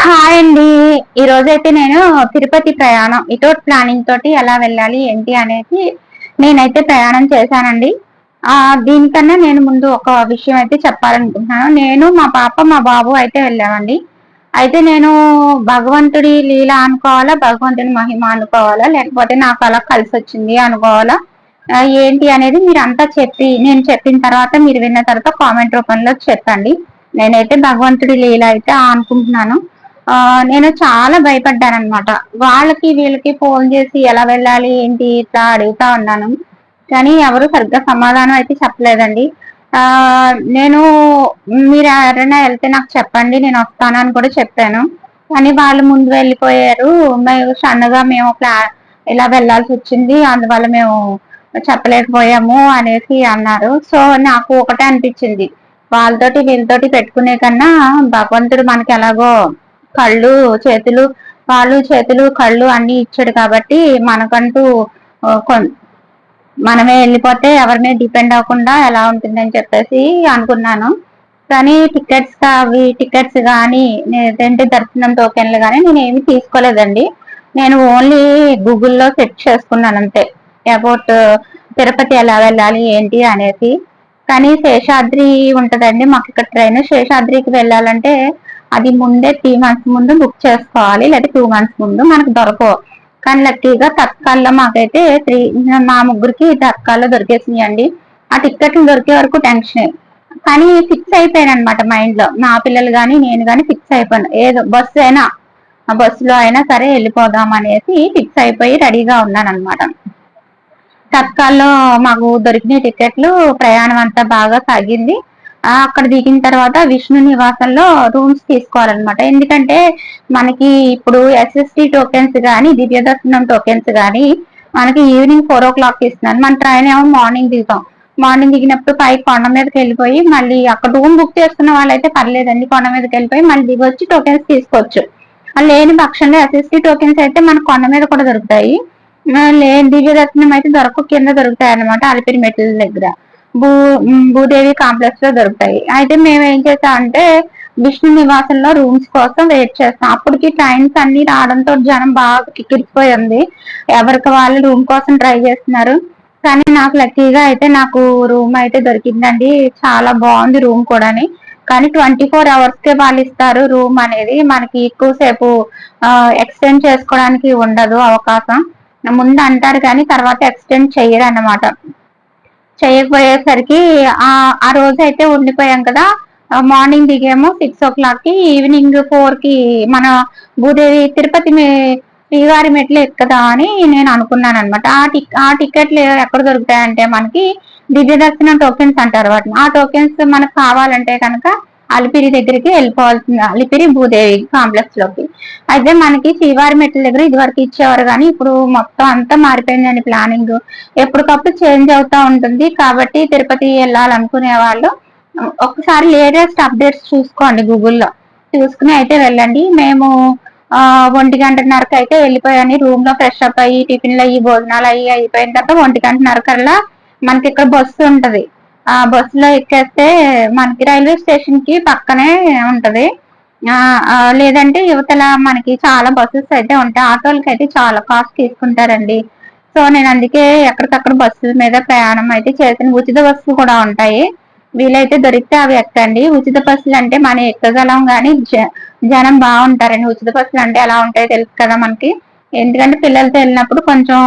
Hi అండి. ఈ రోజైతే నేను తిరుపతి ప్రయాణం వితౌట్ ప్లానింగ్ తోటి ఎలా వెళ్ళాలి ఏంటి అనేది నేనైతే ప్రయాణం చేశానండి. దీనికన్నా నేను ముందు ఒక విషయం అయితే చెప్పాలనుకుంటున్నాను. నేను మా పాప మా బాబు అయితే వెళ్ళామండి. అయితే నేను భగవంతుడి లీల అనుకోవాలా, భగవంతుడి మహిమ అనుకోవాలా, లేకపోతే నాకు అలా కలిసి వచ్చింది అనుకోవాలా, ఏంటి అనేది మీరంతా నేను చెప్పిన తర్వాత మీరు విన్న తర్వాత కామెంట్ రూపంలో చెప్పండి. నేనైతే భగవంతుడి లీల అయితే అనుకుంటున్నాను. నేను చాలా భయపడ్డాననమాట. వాళ్ళకి వీళ్ళకి ఫోన్ చేసి ఎలా వెళ్ళాలి ఏంటి ఇట్లా అడుగుతా ఉన్నాను. కానీ ఎవరు సరిగ్గా సమాధానం అయితే చెప్పలేదండి. నేను మీరు ఎవరైనా వెళ్తే నాకు చెప్పండి, నేను వస్తానని కూడా చెప్పాను. కానీ వాళ్ళు ముందు వెళ్ళిపోయారు. మేము సన్నగా ఇలా వెళ్ళాల్సి వచ్చింది, అందువల్ల మేము చెప్పలేకపోయాము అనేసి అన్నారు. సో నాకు ఒకటే అనిపించింది, వాళ్ళతోటి వీళ్ళతోటి పెట్టుకునే కన్నా భగవంతుడు మనకి ఎలాగో కళ్ళు చేతులు చేతులు కళ్ళు అన్ని ఇచ్చాడు కాబట్టి మనకంటూ మనమే వెళ్ళిపోతే ఎవరి మీద డిపెండ్ అవ్వకుండా ఎలా ఉంటుందని చెప్పేసి అనుకున్నాను. కానీ టికెట్స్ కానీ లేదంటే దర్శనం టోకెన్లు కానీ నేను ఏమి తీసుకోలేదండి. నేను ఓన్లీ గూగుల్లో సెర్చ్ చేసుకున్నాను అంతే, అబౌట్ తిరుపతి ఎలా వెళ్ళాలి ఏంటి అనేసి. కానీ శేషాద్రి ఉంటదండి మాకు ఇక్కడ ట్రైన్. శేషాద్రికి వెళ్ళాలంటే అది ముందే 3 months ముందు బుక్ చేసుకోవాలి, లేదా 2 months ముందు మనకు దొరకవు. కానీ లక్కీగా తత్కాల్లో మాకైతే మా ముగ్గురికి తత్కాల్లో దొరికేసినాయండి. ఆ టికెట్లు దొరికే వరకు టెన్షన్, కానీ ఫిక్స్ అయిపోయాను అనమాట మైండ్ లో. నా పిల్లలు గాని నేను గాని ఫిక్స్ అయిపోయాను, ఏదో బస్సు అయినా ఆ బస్సులో అయినా సరే వెళ్ళిపోదాం అనేసి ఫిక్స్ అయిపోయి రెడీగా ఉన్నాను అనమాట. తత్కాల్లో మాకు దొరికిన టికెట్లు, ప్రయాణం అంతా బాగా సాగింది. అక్కడ దిగిన తర్వాత విష్ణు నివాసంలో రూమ్స్ తీసుకోవాలన్నమాట. ఎందుకంటే మనకి ఇప్పుడు ఎస్ఎస్టీ టోకెన్స్ కానీ దివ్య దర్శనం టోకెన్స్ కానీ మనకి ఈవినింగ్ 4 o'clock ఇస్తున్నాను. మన ట్రైన్ ఏమో మార్నింగ్ దిగుతాం. మార్నింగ్ దిగినప్పుడు పై కొండ మీదకి వెళ్ళిపోయి మళ్ళీ అక్కడ రూమ్ బుక్ చేసుకున్న వాళ్ళైతే పర్లేదండి, కొండ మీదకి వెళ్ళిపోయి మళ్ళీ దిగి వచ్చి టోకెన్స్ తీసుకోవచ్చు. లేని పక్షంలో ఎస్ఎస్టీ టోకెన్స్ అయితే మనకు కొండ మీద కూడా దొరుకుతాయి. లేని దివ్య దర్శనం అయితే కింద దొరుకుతాయి అనమాట, అలిపిరి మెట్ల దగ్గర భూదేవి కాంప్లెక్స్ లో దొరుకుతాయి. అయితే మేము ఏం చేస్తామంటే విష్ణు నివాసంలో రూమ్స్ కోసం వెయిట్ చేస్తాం. అప్పటికి ట్రైన్స్ అన్ని రావడంతో జనం బాగా కిక్కిరిపోయింది, ఎవరికి వాళ్ళు రూమ్ కోసం ట్రై చేస్తున్నారు. కానీ నాకు లక్కీగా అయితే నాకు రూమ్ అయితే దొరికిందండి. చాలా బాగుంది రూమ్ కూడా. కానీ 24 hours కే వాళ్ళు ఇస్తారు రూమ్ అనేది, మనకి ఎక్కువసేపు ఎక్స్టెండ్ చేసుకోవడానికి ఉండదు అవకాశం. ముందు అంటారు కానీ తర్వాత ఎక్స్టెండ్ చెయ్యరు అన్నమాట. చేయకపోయేసరికి ఆ రోజు అయితే ఉండిపోయాం కదా. మార్నింగ్ దిగేమో 6 o'clock కి, ఈవినింగ్ 4 కి మన భూదేవి తిరుపతి శ్రీవారి మెట్లు ఎక్కుదా అని నేను అనుకున్నాను అనమాట. ఆ టికెట్లు ఎక్కడ దొరుకుతాయంటే మనకి దివ్య దర్శనం టోకెన్స్ అంటారు వాటిని. ఆ టోకెన్స్ మనకు కావాలంటే కనుక అలిపిరి దగ్గరికి వెళ్ళిపోవాల్సింది, అలిపిరి భూదేవి కాంప్లెక్స్ లోకి. అయితే మనకి శ్రీవారి మెట్ల దగ్గర ఇదివరకు ఇచ్చేవారు కానీ ఇప్పుడు మొత్తం అంతా మారిపోయిందండి ప్లానింగ్. ఎప్పటికప్పుడు చేంజ్ అవుతా ఉంటుంది. కాబట్టి తిరుపతి వెళ్ళాలనుకునే వాళ్ళు ఒకసారి లేటెస్ట్ అప్డేట్స్ చూసుకోండి గూగుల్లో, చూసుకుని అయితే వెళ్ళండి. మేము 1:30కి అయితే వెళ్ళిపోయాను. రూమ్ లో ఫ్రెష్ అప్ అయ్యి టిఫిన్లు అయ్యి భోజనాలు అయ్యి అయిపోయిన తర్వాత 1:30కల్లా మనకి ఇక్కడ బస్సు ఉంటది. ఆ బస్సులో ఎక్కేస్తే మనకి రైల్వే స్టేషన్ కి పక్కనే ఉంటది. లేదంటే యువతల మనకి చాలా బస్సెస్ అయితే ఉంటాయి. ఆటోలకి అయితే చాలా కాస్ట్ తీసుకుంటారండి. సో నేను అందుకే ఎక్కడికక్కడ బస్సుల మీద ప్రయాణం అయితే చేసిన. ఉచిత బస్సులు కూడా ఉంటాయి, వీలైతే దొరికితే అవి ఎక్కండి. ఉచిత బస్సులు అంటే మనం ఎక్కగలం కానీ జనం బాగుంటారండి. ఉచిత బస్సులు అంటే ఎలా ఉంటాయో తెలుసు కదా మనకి. ఎందుకంటే పిల్లలతో వెళ్ళినప్పుడు కొంచెం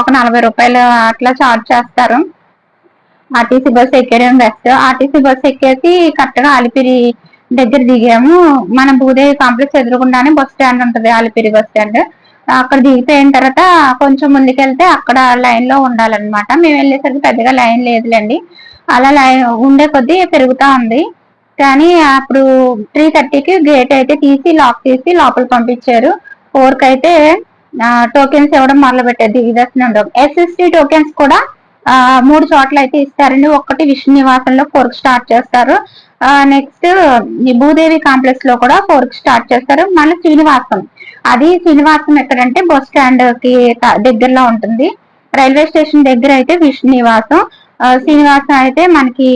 ఒక 40 రూపాయలు అట్లా చార్జ్ చేస్తారు. ఆర్టీసీ బస్సు ఎక్కేయడం బెస్ట్. ఆర్టీసీ బస్సు ఎక్కేసి కరెక్ట్ గా అలిపిరి దగ్గర దిగాము. మన భూదేవి కాంప్లెక్స్ ఎదురుకుండానే బస్ స్టాండ్ ఉంటది, అలిపిరి బస్ స్టాండ్. అక్కడ దిగిపోయిన తర్వాత కొంచెం ముందుకెళ్తే అక్కడ లైన్ లో ఉండాలన్నమాట. మేము వెళ్ళేసరికి పెద్దగా లైన్ లేదులేండి, అలా లైన్ ఉండే కొద్దీ పెరుగుతా ఉంది. కానీ అప్పుడు 3:30కి గేట్ అయితే లాక్ తీసి లోపల పంపించారు. 4కి అయితే టోకెన్స్ ఇవ్వడం మొదలు పెట్టారు దివ్య దర్శనంలో. ఎస్ఎస్టీ టోకెన్స్ కూడా 3 చోట్ల అయితే ఇస్తారండి. ఒకటి విష్ణు నివాసంలో 4కి స్టార్ట్ చేస్తారు. నెక్స్ట్ భూదేవి కాంప్లెక్స్ లో కూడా 4కి స్టార్ట్ చేస్తారు. మళ్ళీ శ్రీనివాసం ఎక్కడంటే బస్ స్టాండ్ కి దగ్గరలో ఉంటుంది. రైల్వే స్టేషన్ దగ్గర అయితే విష్ణు నివాసం, శ్రీనివాసం అయితే మనకి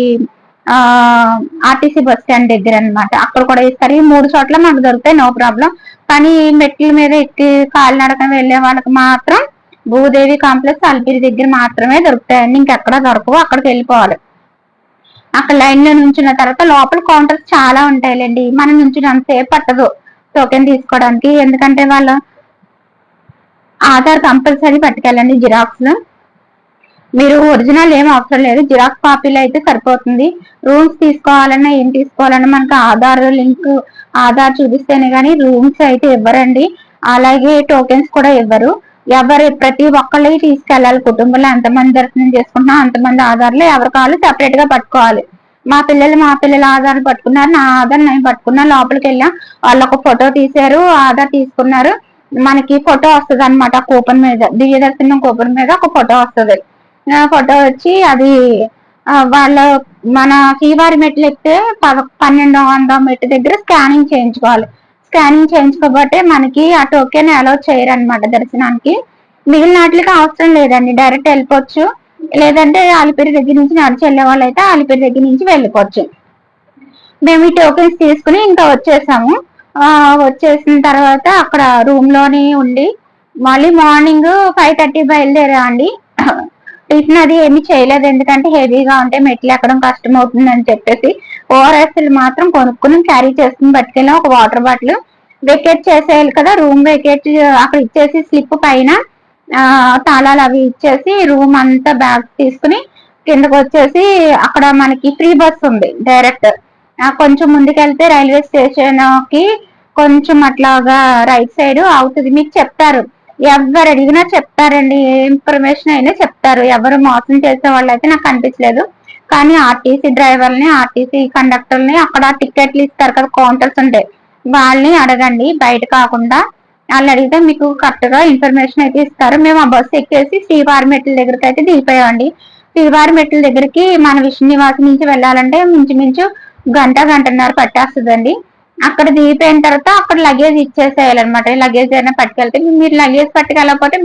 ఆర్టీసీ బస్ స్టాండ్ దగ్గర అనమాట. అక్కడ కూడా ఇస్తారు. ఈ 3 చోట్ల మనకు దొరుకుతాయి, నో ప్రాబ్లం. కానీ మెట్ల మీద ఎక్కి కాలినడకన వెళ్లే వాళ్ళకి మాత్రం భూదేవి కాంప్లెక్స్ అలిపిరి దగ్గర మాత్రమే దొరుకుతాయండి, ఇంకెక్కడ దొరకవు. అక్కడికి వెళ్ళిపోవాలి. అక్కడ లైన్ లో నుంచిన తర్వాత లోపల కౌంటర్స్ చాలా ఉంటాయిలేండి, మనం నుంచినంతసేపు పట్టదు టోకెన్ తీసుకోవడానికి. ఎందుకంటే వాళ్ళు ఆధార్ కంపల్సరీ పట్టుకెళ్ళండి, జిరాక్స్. మీరు ఒరిజినల్ ఏం అవసరం లేదు, జిరాక్స్ కాపీలు అయితే సరిపోతుంది. రూమ్స్ తీసుకోవాలన్నా ఏం తీసుకోవాలన్నా మనకు ఆధార్ లింక్, ఆధార్ చూపిస్తేనే కానీ రూమ్స్ అయితే ఇవ్వరండి. అలాగే టోకెన్స్ కూడా ఇవ్వరు. ప్రతి ఒక్కళ్ళకి తీసుకెళ్ళాలి. కుటుంబంలో ఎంతమంది దర్శనం చేసుకుంటున్నా అంతమంది ఆధార్లు ఎవరి కావాలి సెపరేట్ గా పట్టుకోవాలి. మా పిల్లల ఆధార్ పట్టుకున్నారు, నా ఆధార్ నేను పట్టుకున్నా. లోపలికి వెళ్ళా, వాళ్ళు ఒక ఫోటో తీశారు, ఆధార్ తీసుకున్నారు. మనకి ఫోటో వస్తుంది అనమాట కూపన్ మీద, దివ్య దర్శనం కూపన్ మీద ఒక ఫోటో వస్తుంది. ఫోటో వచ్చి అది వాళ్ళ మన శ్రీవారి మెట్లు ఎక్కితే 1200 మెట్టు దగ్గర స్కానింగ్ చేయించుకోవాలి. స్కానింగ్ చేయించుకోబట్టే మనకి ఆ టోకెన్ అలౌ చేయరనమాట దర్శనానికి. మిగిలిన వాటికి అవసరం లేదండి, డైరెక్ట్ వెళ్ళిపోవచ్చు. లేదంటే అలిపిరి దగ్గర నుంచి నడిచి వెళ్ళే వాళ్ళు అయితే అలిపిరి దగ్గర నుంచి వెళ్ళిపోవచ్చు. మేము ఈ టోకెన్స్ తీసుకుని ఇంకా వచ్చేసాము. వచ్చేసిన తర్వాత అక్కడ రూమ్ లోనే ఉండి మళ్ళీ మార్నింగ్ 5:30 బయలుదేరా అండి. టిఫిన్ అది ఏమి చేయలేదు, ఎందుకంటే హెవీగా ఉంటే మెట్లు ఎక్కడం కష్టం అవుతుందని చెప్పేసి ఓఆర్ఎస్లు మాత్రం కొనుక్కుని క్యారీ చేసుకుని పట్టుకెళ్ళాం. ఒక వాటర్ బాటిల్. వెకేట్ చేసేయాలి కదా, రూమ్ వెకేట్ అక్కడ ఇచ్చేసి స్లిప్ పైన తాళాలు అవి ఇచ్చేసి రూమ్ అంతా బ్యాగ్ తీసుకుని కిందకు వచ్చేసి అక్కడ మనకి ఫ్రీ బస్ ఉంది డైరెక్ట్. కొంచెం ముందుకెళ్తే రైల్వే స్టేషన్ కి కొంచెం అట్లాగా రైట్ సైడ్ అవుతుంది. మీకు చెప్తారు, ఎవరు అడిగినా చెప్తారండి, ఏ ఇన్ఫర్మేషన్ అయినా చెప్తారు. ఎవరు మోసం చేసే వాళ్ళు అయితే నాకు అనిపించలేదు. కానీ ఆర్టీసీ డ్రైవర్ని, ఆర్టీసీ కండక్టర్ని, అక్కడ టికెట్లు ఇస్తారు కదా కౌంటర్స్ ఉంటాయి, వాళ్ళని అడగండి బయట కాకుండా. వాళ్ళు అడిగితే మీకు కరెక్ట్ గా ఇన్ఫర్మేషన్ అయితే ఇస్తారు. మేము ఆ బస్సు ఎక్కేసి శ్రీవారి మెట్ల దగ్గరికి అయితే దిగిపోయామండి. శ్రీవారి మెట్ల దగ్గరికి మన విష్ణు నివాసం నుంచి వెళ్ళాలంటే మించుమించు గంటన్నర పట్టేస్తుందండి. అక్కడ దిగిపోయిన తర్వాత అక్కడ లగేజ్ ఇచ్చేసేయాలన్నమాట. లగేజ్ అయినా పట్టుకెళ్తే, మీరు లగేజ్ పట్టుకెళ్ళకపోతే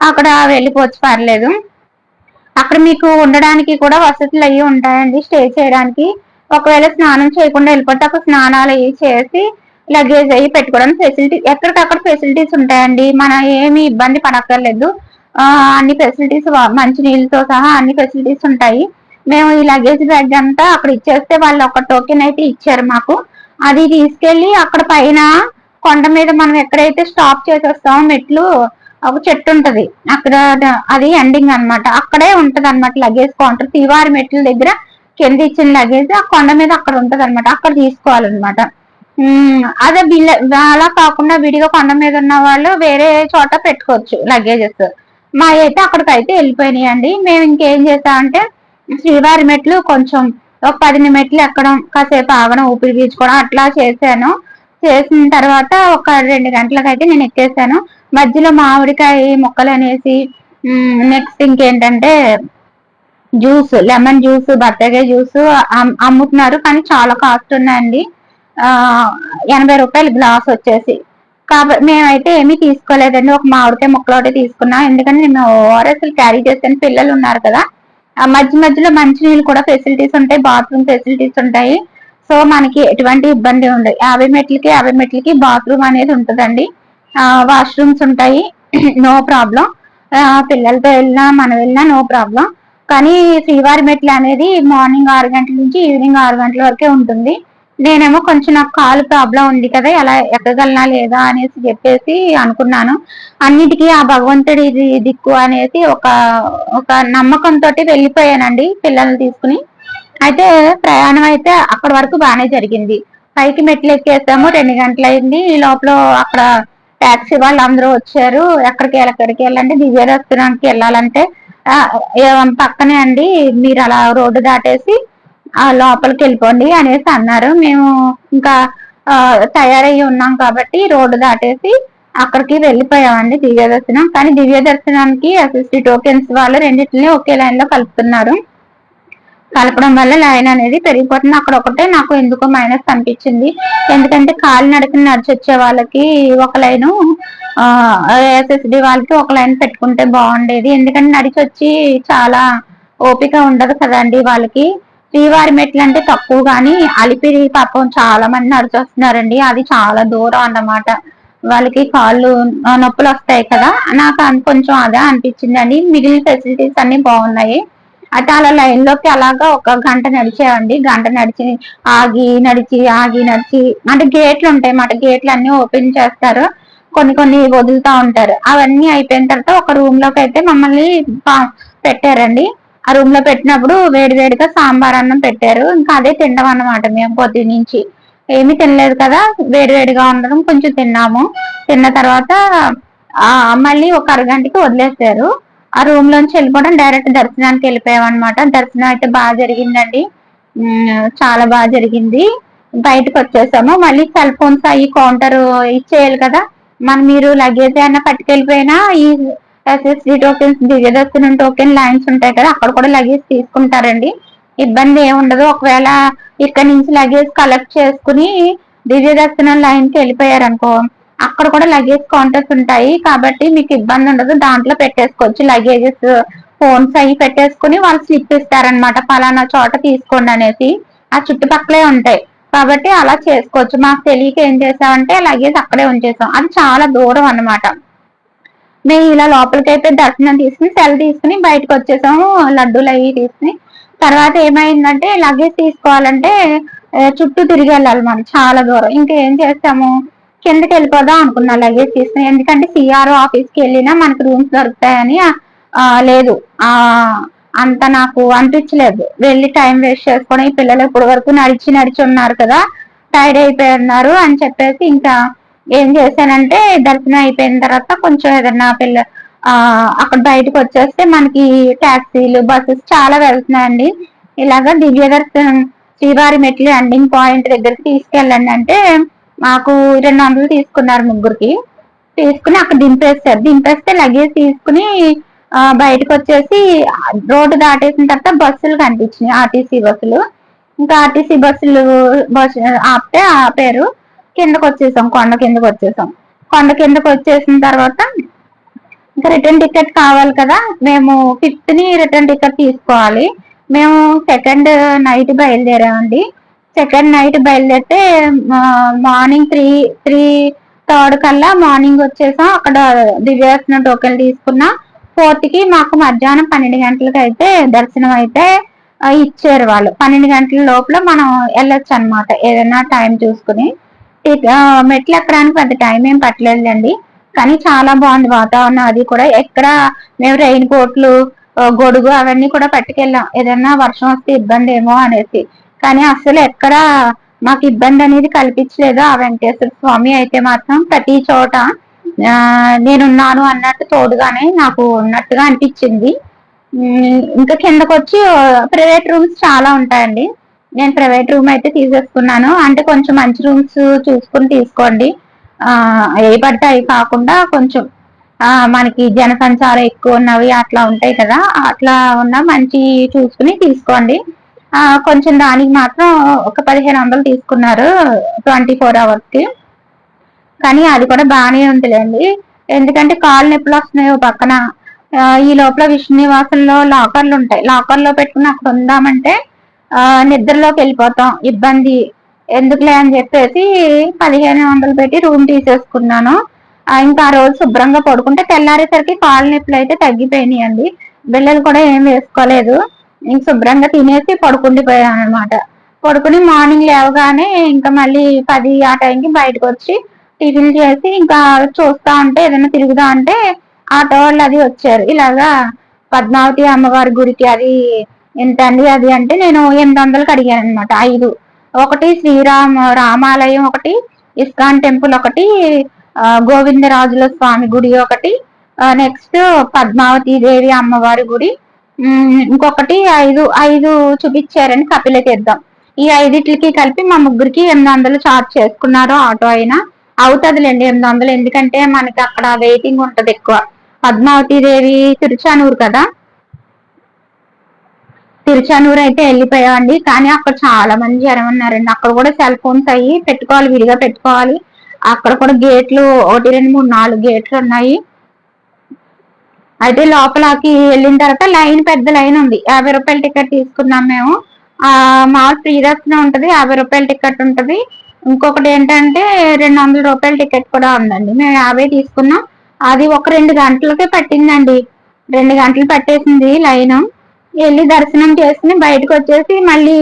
అక్కడ వెళ్ళిపోవచ్చు, పర్లేదు. అక్కడ మీకు ఉండడానికి కూడా వసతులు అవి ఉంటాయండి, స్టే చేయడానికి. ఒకవేళ స్నానం చేయకుండా వెళ్ళిపోతే అక్కడ స్నానాలు అవి చేసి లగేజ్ అవి పెట్టుకోవడం ఫెసిలిటీ ఎక్కడికక్కడ ఫెసిలిటీస్ ఉంటాయండి. మనం ఏమి ఇబ్బంది పడక్కర్లేదు. అన్ని ఫెసిలిటీస్, మంచి నీళ్ళతో సహా అన్ని ఫెసిలిటీస్ ఉంటాయి. మేము ఈ లగేజ్ బ్యాగ్ అంతా అక్కడ ఇచ్చేస్తే వాళ్ళు ఒక టోకెన్ అయితే ఇచ్చారు మాకు. అది తీసుకెళ్లి అక్కడ పైన కొండ మీద మనం ఎక్కడైతే స్టాప్ చేసేస్తామో మెట్లు, ఒక చెట్టు ఉంటది అక్కడ, అది ఎండింగ్ అనమాట. అక్కడే ఉంటది అనమాట లగేజ్ కౌంటర్. శ్రీవారి మెట్ల దగ్గర కింద ఇచ్చిన లగేజ్ ఆ కొండ మీద అక్కడ ఉంటది అనమాట, అక్కడ తీసుకోవాలన్నమాట. అదే అలా కాకుండా విడిగా కొండ మీద ఉన్న వాళ్ళు వేరే చోట పెట్టుకోవచ్చు లగేజెస్. మా అయితే అక్కడికైతే వెళ్ళిపోయినాయండి. మేము ఇంకేం చేస్తామంటే శ్రీవారి మెట్లు కొంచెం ఒక 10 మెట్లు ఎక్కడం, కాసేపు ఆగడం, ఊపిరి పీల్చుకోవడం అట్లా చేశాను. చేసిన తర్వాత ఒక 2 గంటలకైతే నేను ఎక్కేసాను. మధ్యలో మామిడికాయ ముక్కలు అనేసి, నెక్స్ట్ ఇంకేంటంటే జ్యూస్, లెమన్ జ్యూస్, బత్తాకాయ జ్యూస్ అమ్ముతున్నారు, కానీ చాలా కాస్ట్ ఉన్నాయండి. 80 రూపాయలు గ్లాస్ వచ్చేసి. కాబట్టి మేమైతే ఏమీ తీసుకోలేదండి, ఒక మామిడికాయ ముక్కలు ఒకటి తీసుకున్నాం. ఎందుకంటే నేను ఓఆర్ఎస్ క్యారీ చేస్తాను, పిల్లలు ఉన్నారు కదా. మధ్య మధ్యలో మంచినీళ్ళు కూడా ఫెసిలిటీస్ ఉంటాయి, బాత్రూమ్ ఫెసిలిటీస్ ఉంటాయి. సో మనకి ఎటువంటి ఇబ్బంది ఉండదు. 50 మెట్లకి బాత్రూమ్ అనేది ఉంటుందండి. వాష్రూమ్స్ ఉంటాయి, నో ప్రాబ్లం. పిల్లలతో వెళ్ళినా మనం వెళ్ళినా నో ప్రాబ్లం. కానీ శ్రీవారి మెట్లు అనేది మార్నింగ్ 6 గంటల నుంచి ఈవినింగ్ 6 గంటల వరకే ఉంటుంది. నేనేమో కొంచెం నాకు కాలు ప్రాబ్లం ఉంది కదా, ఎలా ఎక్కగలనా లేదా అనేసి చెప్పేసి అనుకున్నాను. అన్నిటికీ ఆ భగవంతుడి దిక్కు అనేసి ఒక నమ్మకంతో వెళ్ళిపోయానండి పిల్లల్ని తీసుకుని. అయితే ప్రయాణం అయితే అక్కడి వరకు బాగానే జరిగింది. పైకి మెట్లు ఎక్కేసాము, 2 గంటలు అయింది. ఈ లోపల అక్కడ టాక్సీ వాళ్ళు అందరూ వచ్చారు. ఎక్కడికి వెళ్ళంటే దివ్య దర్శనానికి వెళ్ళాలంటే పక్కనే అండి, మీరు అలా రోడ్డు దాటేసి ఆ లోపలికి వెళ్ళిపోండి అనేసి అన్నారు. మేము ఇంకా తయారయ్యి ఉన్నాం కాబట్టి రోడ్డు దాటేసి అక్కడికి వెళ్ళిపోయామండి దివ్య దర్శనం. కానీ దివ్య దర్శనానికి SST టోకెన్స్ వాళ్ళు రెండింటిని ఒకే లైన్ లో కలపడం వల్ల లైన్ అనేది పెరిగిపోతుంది. అక్కడ ఒకటే నాకు ఎందుకో మైనస్ అనిపించింది. ఎందుకంటే కాలినడకన నడిచి వచ్చే వాళ్ళకి ఒక లైను, SSD వాళ్ళకి ఒక లైన్ పెట్టుకుంటే బాగుండేది. ఎందుకంటే నడిచి వచ్చి చాలా ఓపిక ఉండదు కదండి వాళ్ళకి. శ్రీవారి మెట్లు అంటే తక్కువ, కానీ అలిపిరి పాపం చాలా మంది నడిచి వస్తున్నారండి, అది చాలా దూరం అన్నమాట. వాళ్ళకి కాళ్ళు నొప్పులు వస్తాయి కదా, నాకు కొంచెం అదే అనిపించింది అండి. మిగిలిన ఫెసిలిటీస్ అన్ని బాగున్నాయి. అయితే అలా లైన్ లోకి అలాగా ఒక గంట నడిచామండి. గంట నడిచి ఆగి నడిచి అంటే గేట్లు ఉంటాయి మాట, గేట్లు అన్ని ఓపెన్ చేస్తారు, కొన్ని కొన్ని వదులుతా ఉంటారు. అవన్నీ అయిపోయిన తర్వాత ఒక రూమ్ లోకి అయితే మమ్మల్ని పెట్టారండి. ఆ రూమ్ లో పెట్టినప్పుడు వేడి వేడిగా సాంబార్ అన్నం పెట్టారు. ఇంకా అదే తింటాం అన్నమాట. మేము పొద్దు నుంచి ఏమీ తినలేదు కదా, వేడి వేడిగా ఉండడం కొంచెం తిన్నాము. తిన్న తర్వాత మళ్ళీ ఒక అరగంటకి వదిలేశారు. ఆ రూమ్ లోంచి వెళ్ళిపోవడం, డైరెక్ట్ దర్శనానికి వెళ్ళిపోయాం అనమాట. దర్శనం అయితే బాగా జరిగిందండి. చాలా బాగా జరిగింది. బయటకు వచ్చేసాము. మళ్ళీ సెల్ ఫోన్స్ అయ్యి కౌంటర్ ఇచ్చేయాలి కదా, మీరు లగేజ్ అయినా పట్టుకెళ్ళిపోయినా ఈ ఎస్ఎస్డి టోకెన్స్, దివ్యదర్శనం టోకెన్ లైన్స్ ఉంటాయి కదా, అక్కడ కూడా లగేజ్ తీసుకుంటారండి. ఇబ్బంది ఏమి ఉండదు. ఒకవేళ ఇక్కడ నుంచి లగేజ్ కలెక్ట్ చేసుకుని దివ్య దర్శనం లైన్ కి వెళ్ళిపోయారనుకో, అక్కడ కూడా లగేజ్ కౌంటర్స్ ఉంటాయి కాబట్టి మీకు ఇబ్బంది ఉండదు. దాంట్లో పెట్టేసుకోవచ్చు లగేజెస్, ఫోన్స్ అవి పెట్టేసుకుని వాళ్ళు స్లిప్ ఇస్తారనమాట, పలానా చోట తీసుకోండి అనేసి. ఆ చుట్టుపక్కలే ఉంటాయి కాబట్టి అలా చేసుకోవచ్చు. మాకు తెలియక ఏం చేసామంటే లగేజ్ అక్కడే ఉంచేసాం. అది చాలా దూరం అన్నమాట. మేము ఇలా లోపలికి అయితే దర్శనం తీసుకుని సెల్ తీసుకుని బయటకు వచ్చేసాము, లడ్డూలు అవి తీసుకుని. తర్వాత ఏమైందంటే లగేజ్ తీసుకోవాలంటే చుట్టూ తిరిగి వెళ్ళాలి మనం, చాలా దూరం. ఇంకా ఏం చేస్తాము, కిందకి వెళ్ళిపోదాం అనుకున్నా లగేజ్ తీసుకుని. ఎందుకంటే సిఆర్ఓ ఆఫీస్కి వెళ్ళినా మనకు రూమ్స్ దొరుకుతాయని లేదు, అంత నాకు అనిపించలేదు వెళ్ళి టైం వేస్ట్ చేసుకోవడం. ఈ పిల్లలు ఇప్పటి వరకు నడిచి నడిచి ఉన్నారు కదా, టైర్డ్ అయిపోయి ఉన్నారు అని చెప్పేసి ఇంకా ఏం చేశానంటే దర్శనం అయిపోయిన తర్వాత కొంచెం ఏదన్నా అక్కడ బయటకు వచ్చేస్తే మనకి టాక్సీలు, బస్సెస్ చాలా వెళ్తున్నాయండి. ఇలాగా దివ్య దర్శనం శ్రీవారి మెట్లు ఎండింగ్ పాయింట్ దగ్గరికి తీసుకెళ్ళండి అంటే మాకు 200 తీసుకున్నారు ముగ్గురికి. తీసుకుని అక్కడ దింపేస్తే లగేజ్ తీసుకుని బయటకు వచ్చేసి రోడ్డు దాటేసిన తర్వాత బస్సులు కనిపించినాయి, ఆర్టీసీ బస్సులు. ఇంకా ఆర్టీసీ బస్సు ఆపారు. కిందకు వచ్చేసాం, కొండ కిందకు వచ్చేసాం. కొండ కిందకు వచ్చేసిన తర్వాత ఇంకా రిటర్న్ టికెట్ కావాలి కదా, మేము 5th ని రిటర్న్ టికెట్ తీసుకోవాలి. మేము సెకండ్ నైట్ బయలుదేరామండి. సెకండ్ నైట్ బయలుదేరితే మార్నింగ్ థర్డ్ కల్లా మార్నింగ్ వచ్చేసాం. అక్కడ దివ్యదర్శనం టోకెన్ తీసుకున్నా. 4th కి మాకు మధ్యాహ్నం 12 గంటలకు అయితే దర్శనం అయితే ఇచ్చారు వాళ్ళు. 12 గంటల లోపల మనం వెళ్ళొచ్చు అనమాట, ఏదైనా టైం చూసుకుని. మెట్లు ఎక్కడానికి పెద్ద టైం ఏం పట్టలేదండి, కానీ చాలా బాగుంది వాతావరణం. అది కూడా ఎక్కడ మేము రెయిన్ కోట్లు, గొడుగు అవన్నీ కూడా పట్టుకెళ్ళాం, ఏదైనా వర్షం వస్తే ఇబ్బంది ఏమో అనేసి. కానీ అసలు ఎక్కడ మాకు ఇబ్బంది అనేది కల్పించలేదు. ఆ వెంకటేశ్వర స్వామి అయితే మాత్రం ప్రతి చోట నేనున్నాను అన్నట్టు తోడుగానే నాకు ఉన్నట్టుగా అనిపించింది. ఇంకా కిందకు వచ్చి ప్రైవేట్ రూమ్స్ చాలా ఉంటాయండి. నేను ప్రైవేట్ రూమ్ అయితే తీసేసుకున్నాను. అంటే కొంచెం మంచి రూమ్స్ చూసుకుని తీసుకోండి, ఏ పడితే కాకుండా కొంచెం మనకి జనసంచారం ఎక్కువ ఉన్నవి అట్లా ఉంటాయి కదా, అట్లా ఉన్న మంచి చూసుకుని తీసుకోండి. కొంచెం దానికి మాత్రం ఒక 1500 తీసుకున్నారు 24 hours కి. కానీ అది కూడా బాగానే ఉంటుందండి, ఎందుకంటే కాళ్ళు నొప్పులు వస్తున్నాయి పక్కన. ఈ లోపల విష్ణు నివాసంలో లాకర్లు ఉంటాయి, లాకర్ లో పెట్టుకుని అక్కడ ఉందామంటే నిద్రలోకి వెళ్ళిపోతాం, ఇబ్బంది ఎందుకులే అని చెప్పేసి 1500 పెట్టి రూమ్ తీసేసుకున్నాను. ఇంకా ఆ రోజు శుభ్రంగా పడుకుంటే తెల్లారేసరికి కాళ్ళ నొప్పులు అయితే తగ్గిపోయినాయండి. బిళ్ళలు కూడా ఏం వేసుకోలేదు, ఇంక శుభ్రంగా తినేసి పడుకుండిపోయాను అనమాట. పడుకుని మార్నింగ్ లేవగానే ఇంకా మళ్ళీ 10 ఆ టైంకి బయటకు వచ్చి టిఫిన్ చేసి ఇంకా చూస్తా ఉంటే ఏదైనా తిరుగుదా అంటే ఆటో వాళ్ళు అది వచ్చారు. ఇలాగా పద్మావతి అమ్మవారి గుడికి అది ఎంతండి అది అంటే నేను 800కి అడిగాను అనమాట. 5, ఒకటి రామాలయం ఒకటి, ఇస్కాన్ టెంపుల్ ఒకటి, గోవిందరాజుల స్వామి గుడి ఒకటి, నెక్స్ట్ పద్మావతి దేవి అమ్మవారి గుడి, ఇంకొకటి 5 చూపించారని కపిల తీర్థం. ఈ 5టికి కలిపి మా ముగ్గురికి 800 చార్జ్ చేసుకున్నారు. ఆటో అయినా అవుతుందిలేండి 800, ఎందుకంటే మనకి అక్కడ వెయిటింగ్ ఉంటది ఎక్కువ. పద్మావతి దేవి తిరుచానూరు కదా, తిరుచానూరు అయితే వెళ్ళిపోయామండి. కానీ అక్కడ చాలా మంది జనం ఉన్నారండి. అక్కడ కూడా సెల్ ఫోన్స్ అయ్యి పెట్టుకోవాలి, విడిగా పెట్టుకోవాలి. అక్కడ కూడా గేట్లు 1, 2, 3, 4 గేట్లు ఉన్నాయి. అయితే లోపలకి వెళ్ళిన తర్వాత లైన్, పెద్ద లైన్ ఉంది. 50 రూపాయల టికెట్ తీసుకున్నాం మేము. మామూలు ఫ్రీ దర్శనం ఉంటది, 50 రూపాయల టికెట్ ఉంటది. ఇంకొకటి ఏంటంటే 200 రూపాయల టికెట్ కూడా ఉందండి. మేము 50 తీసుకున్నాం. అది ఒక 2 గంటలకే పట్టిందండి. 2 గంటలు పట్టేసింది లైన్. వెళ్ళి దర్శనం చేసుకుని బయటకు వచ్చేసి మళ్ళీ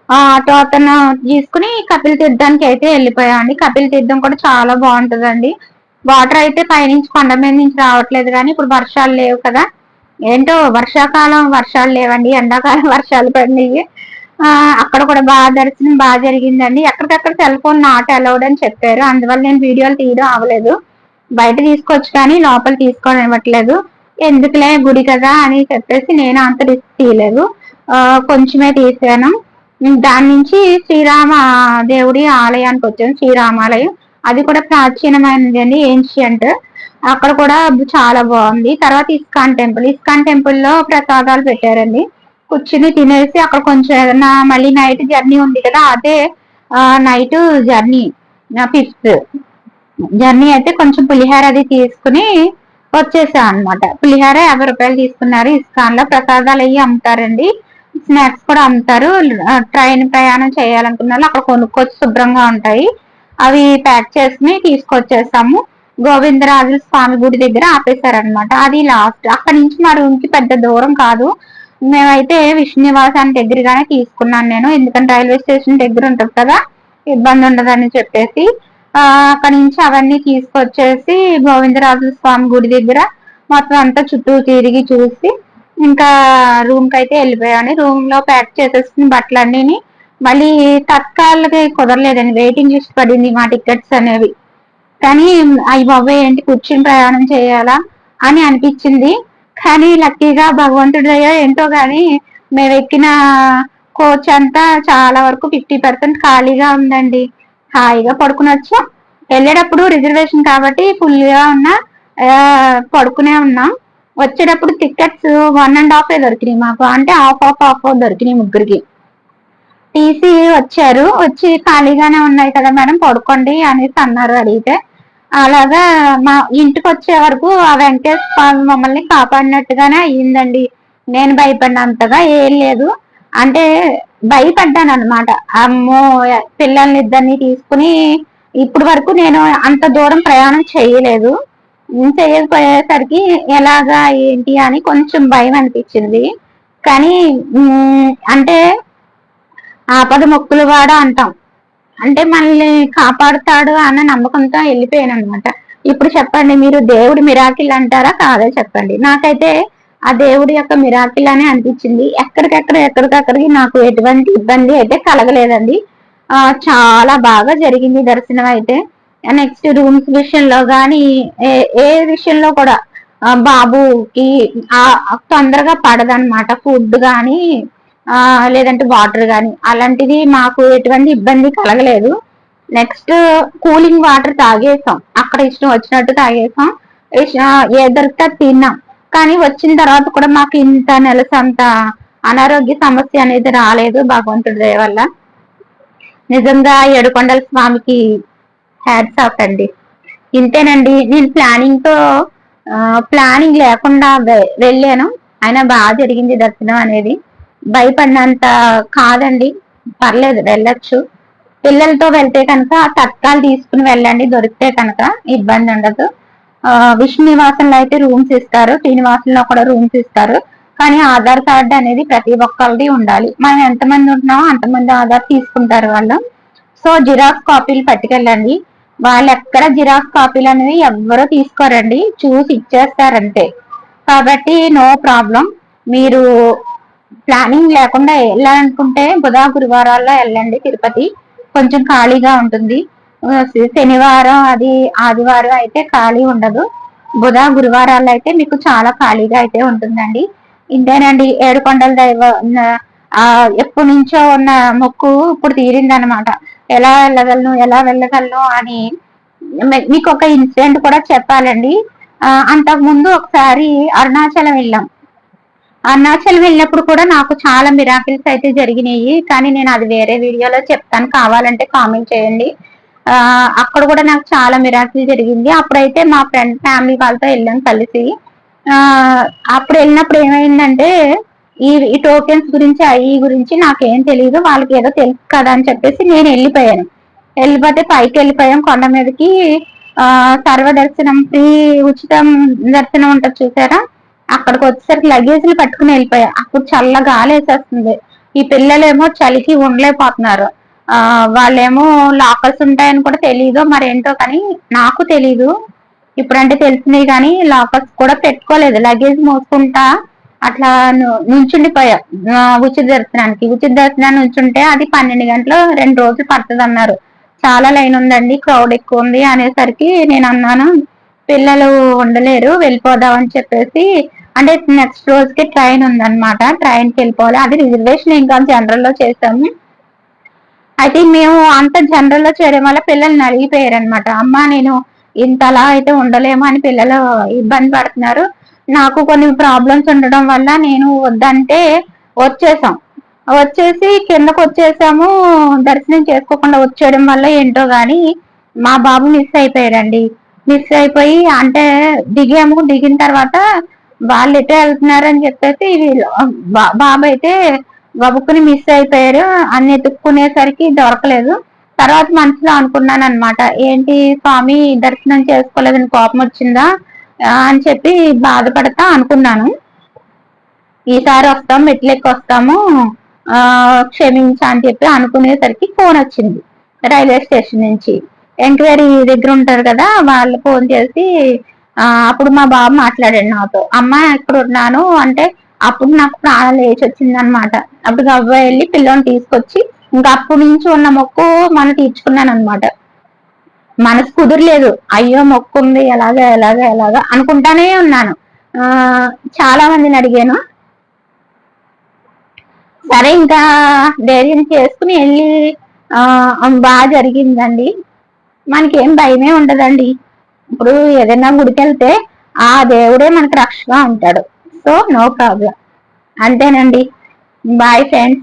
ఆటో అతను తీసుకుని కపిల తీర్థానికి అయితే వెళ్ళిపోయామండి. కపిల తీర్థం కూడా చాలా బాగుంటదండి. వాటర్ అయితే పైనుంచి కొండ మీద నుంచి రావట్లేదు, కానీ ఇప్పుడు వర్షాలు లేవు కదా. ఏంటో వర్షాకాలం వర్షాలు లేవండి, ఎండాకాలం వర్షాలు పడినాయి. అక్కడ కూడా బాగా దర్శనం బాగా జరిగిందండి. ఎక్కడికక్కడ సెల్ ఫోన్ నాట్ అలౌడ్ అని చెప్పారు, అందువల్ల నేను వీడియోలు తీయడం అవ్వలేదు. బయట తీసుకోవచ్చు కానీ లోపల తీసుకోవడం ఇవ్వట్లేదు. ఎందుకులే గుడి కదా అని చెప్పేసి నేను అంత రిస్క్ తీయలేదు. కొంచెమే తీసాను. దాని నుంచి శ్రీరామ దేవుడి ఆలయానికి వచ్చాను, శ్రీరామాలయం. అది కూడా ప్రాచీనమైనది అండి, ఏన్షియంట్. అక్కడ కూడా చాలా బాగుంది. తర్వాత ఇస్కాన్ టెంపుల్. ఇస్కాన్ టెంపుల్ లో ప్రసాదాలు పెట్టారండి. కూర్చుని తినేసి అక్కడ కొంచెం ఏదైనా మళ్ళీ నైట్ జర్నీ ఉంది కదా, అదే నైట్ జర్నీ 5th జర్నీ అయితే కొంచెం పులిహార అది తీసుకుని వచ్చేసాం అనమాట. పులిహార 50 రూపాయలు తీసుకున్నారు. ఇస్కాన్ లో ప్రసాదాలు అయ్యి అమ్ముతారండి, స్నాక్స్ కూడా అమ్ముతారు. ట్రైన్ ప్రయాణం చేయాలనుకున్న వాళ్ళు అక్కడ కొనుక్కొచ్చి శుభ్రంగా ఉంటాయి, అవి ప్యాక్ చేసుకుని తీసుకొచ్చేసాము. గోవిందరాజుల స్వామి గుడి దగ్గర ఆపేశారనమాట. అది లాస్ట్. అక్కడ నుంచి మా రూమ్ కి పెద్ద దూరం కాదు. మేమైతే విష్ణు నివాసానికి దగ్గరగానే తీసుకున్నాను నేను, ఎందుకంటే రైల్వే స్టేషన్ దగ్గర ఉంటుంది కదా, ఇబ్బంది ఉండదని చెప్పేసి. అక్కడి నుంచి అవన్నీ తీసుకొచ్చేసి గోవిందరాజుల స్వామి గుడి దగ్గర మొత్తం అంతా చుట్టూ తిరిగి చూసి ఇంకా రూమ్ కి అయితే వెళ్ళిపోయాను. రూమ్ లో ప్యాక్ చేసేసుకుని బట్టలన్నీ మళ్ళీ తత్కాలకి కుదరలేదండి, వెయిటింగ్ లిస్ట్ పడింది మా టికెట్స్ అనేవి. కానీ అవి బాబాయ్ ఏంటి కూర్చుని ప్రయాణం చేయాలా అని అనిపించింది. కానీ లక్కీగా భగవంతుడు ఏంటో గాని మేము ఎక్కిన కోచ్ అంతా చాలా వరకు 50% ఖాళీగా ఉందండి. హాయిగా పడుకుని వచ్చాం. వెళ్ళేటప్పుడు రిజర్వేషన్ కాబట్టి ఫుల్ గా ఉన్నా పడుకునే ఉన్నాం. వచ్చేటప్పుడు టికెట్స్ 1.5 దొరికినాయి మాకు, అంటే హాఫ్ దొరికినాయి ముగ్గురికి. టీసీ వచ్చారు, వచ్చి ఖాళీగానే ఉన్నాయి కదా మేడం పడుకోండి అనేసి అన్నారు అడిగితే. అలాగా మా ఇంటికి వచ్చే వరకు ఆ వెంకటేశ్వర స్వామి మమ్మల్ని కాపాడినట్టుగానే అయ్యిందండి. నేను భయపడినంతగా ఏం లేదు, అంటే భయపడ్డాను అనమాట. అమ్మో పిల్లల్ని ఇద్దరిని తీసుకుని ఇప్పుడు వరకు నేను అంత దూరం ప్రయాణం చేయలేదు. చేయకపోయేసరికి ఎలాగా ఏంటి అని కొంచెం భయం అనిపించింది. కానీ అంటే ఆపద మొక్కులు వాడ అంటాం, అంటే మనల్ని కాపాడుతాడు అన్న నమ్మకంతో వెళ్ళిపోయాను అనమాట. ఇప్పుడు చెప్పండి మీరు, దేవుడి మిరాకిల్ అంటారా కాదా చెప్పండి. నాకైతే ఆ దేవుడి యొక్క మిరాకిల్ అనే అనిపించింది. ఎక్కడికక్కడికి నాకు ఎటువంటి ఇబ్బంది అయితే కలగలేదండి. చాలా బాగా జరిగింది దర్శనం అయితే. నెక్స్ట్ రూమ్స్ విషయంలో కానీ ఏ విషయంలో కూడా బాబుకి తొందరగా పడదనమాట. ఫుడ్ కానీ లేదంటే వాటర్ కానీ అలాంటిది మాకు ఎటువంటి ఇబ్బంది కలగలేదు. నెక్స్ట్ కూలింగ్ వాటర్ తాగేసాం, అక్కడ ఇష్టం వచ్చినట్టు తాగేసాం, ఏ దొరికితే తిన్నాం. కానీ వచ్చిన తర్వాత కూడా మాకు ఇంత నెలసంత అనారోగ్య సమస్య అనేది రాలేదు భగవంతుడి దయ వల్ల. నిజంగా ఏడుకొండల స్వామికి హ్యాట్స్ ఆఫ్ అండి. ఇంతేనండి, నేను ప్లానింగ్ లేకుండా వెళ్ళాను, అయినా బాగా జరిగింది దర్శనం అనేది. భయపడినంత కాదండి, పర్లేదు వెళ్ళొచ్చు. పిల్లలతో వెళ్తే కనుక తత్కాలు తీసుకుని వెళ్ళండి, దొరికితే కనుక ఇబ్బంది ఉండదు. విష్ణు నివాసంలో అయితే రూమ్స్ ఇస్తారు, శ్రీనివాసంలో కూడా రూమ్స్ ఇస్తారు. కానీ ఆధార్ కార్డు అనేది ప్రతి ఒక్కరిది ఉండాలి. మనం ఎంతమంది ఉంటున్నామో అంతమంది ఆధార్ తీసుకుంటారు వాళ్ళు. సో జిరాక్స్ కాపీలు పట్టుకెళ్ళండి. వాళ్ళు ఎక్కడ జిరాక్స్ కాపీలు అనేవి ఎవ్వరూ తీసుకోరండి, చూసి ఇచ్చేస్తారంతే. కాబట్టి నో ప్రాబ్లం. మీరు ప్లానింగ్ లేకుండా వెళ్ళాలనుకుంటే బుధ గురువారాల్లో వెళ్ళండి. తిరుపతి కొంచెం ఖాళీగా ఉంటుంది. శనివారం అది ఆదివారం అయితే ఖాళీ ఉండదు. బుధ గురువారాల్లో అయితే మీకు చాలా ఖాళీగా అయితే ఉంటుందండి. ఇంతేనండి, ఏడుకొండల దైవ ఎప్పటి నుంచో ఉన్న మొక్కు ఇప్పుడు తీరిందనమాట. ఎలా వెళ్ళగలను అని మీకు ఒక ఇన్సిడెంట్ కూడా చెప్పాలండి. అంతకు ముందు ఒకసారి అరుణాచలం వెళ్ళినప్పుడు కూడా నాకు చాలా మిరాకిల్స్ అయితే జరిగినాయి. కానీ నేను అది వేరే వీడియోలో చెప్తాను, కావాలంటే కామెంట్ చేయండి. అక్కడ కూడా నాకు చాలా మిరాకిల్ జరిగింది. అప్పుడైతే మా ఫ్యామిలీ వాళ్ళతో వెళ్ళాం కలిసి. అప్పుడు వెళ్ళినప్పుడు ఏమైందంటే ఈ టోకెన్స్ గురించి అవి గురించి నాకేం తెలియదు, వాళ్ళకి ఏదో తెలుసు కదా అని చెప్పేసి నేను వెళ్ళిపోయాను. వెళ్ళిపోతే పైకి వెళ్ళిపోయాం కొండ మీదకి. సర్వదర్శనం ఫ్రీ ఉచితం దర్శనం ఉంటుంది చూసారా, అక్కడికి వచ్చేసరికి లగేజ్లు పట్టుకుని వెళ్ళిపోయా. అప్పుడు చల్ల గాలి వేసేస్తుంది. ఈ పిల్లలేమో చలికి ఉండలేకపోతున్నారు. వాళ్ళేమో లాకర్స్ ఉంటాయని కూడా తెలీదు మరేంటో, కానీ నాకు తెలీదు. ఇప్పుడంటే తెలిసినాయి కానీ లాకర్స్ కూడా పెట్టుకోలేదు. లగేజ్ మోసుకుంటా అట్లా నుంచుండిపోయా ఉచిత దర్శనానికి. ఉచిత దర్శనాన్ని నుంచుంటే అది 12 గంటలు 2 రోజులు పడుతుంది అన్నారు. చాలా లైన్ ఉందండి, క్రౌడ్ ఎక్కువ ఉంది అనేసరికి నేను అన్నాను పిల్లలు ఉండలేరు వెళ్ళిపోదాం అని చెప్పేసి. అంటే నెక్స్ట్ రోజుకి ట్రైన్ ఉందన్నమాట, ట్రైన్ కి వెళ్ళిపోవాలి. అది రిజర్వేషన్ ఇంకా జనరల్ లో చేసాము. అయితే మేము అంత జనరల్ లో చేయడం వల్ల పిల్లల్ని అడిగిపోయారు అనమాట. అమ్మ నేను ఇంతలా అయితే ఉండలేము అని పిల్లలు ఇబ్బంది పడుతున్నారు. నాకు కొన్ని ప్రాబ్లమ్స్ ఉండడం వల్ల నేను వద్దంటే వచ్చేసాం. వచ్చేసి కిందకు వచ్చేసాము. దర్శనం చేసుకోకుండా వచ్చేయడం వల్ల ఏంటో గాని మా బాబు మిస్ అయిపోయాడండి. మిస్ అయిపోయి అంటే దిగాము. దిగిన తర్వాత వాళ్ళు ఎటే వెళ్తున్నారని చెప్పేసి బాబు అయితే గబుక్కుని మిస్ అయిపోయారు. అన్ని ఎత్తుక్కునేసరికి దొరకలేదు. తర్వాత మనసులో అనుకున్నాను అనమాట, ఏంటి స్వామి దర్శనం చేసుకోలేదని కోపం వచ్చిందా అని చెప్పి బాధపడతా అనుకున్నాను. ఈసారి వస్తాం మెట్లెక్కి వస్తాము క్షమించా అని చెప్పి అనుకునేసరికి ఫోన్ వచ్చింది రైల్వే స్టేషన్ నుంచి. ఎంక్వైరీ దగ్గర ఉంటారు కదా, వాళ్ళు ఫోన్ చేసి అప్పుడు మా బాబు మాట్లాడాడు నాతో. అమ్మ ఎక్కడ ఉన్నాను అంటే అప్పుడు నాకు ప్రాణం లేచి వచ్చింది అనమాట. అప్పుడు గవ్వ వెళ్ళి పిల్లని తీసుకొచ్చి ఇంకా అప్పటి నుంచి ఉన్న మొక్కు మనం తీర్చుకున్నాను అనమాట. మనసు కుదరలేదు, అయ్యో మొక్కు ఉంది ఎలాగా ఎలాగా ఎలాగా అనుకుంటానే ఉన్నాను. చాలా మందిని అడిగాను. సరే ఇంకా ధైర్యం చేసుకుని వెళ్ళి బాగా జరిగిందండి. మనకేం భయమే ఉండదండి. ఇప్పుడు ఏదైనా గుడికి వెళ్తే ఆ దేవుడే మనకు రక్షగా ఉంటాడు. So no problem. అంతేనండి. Bye friends.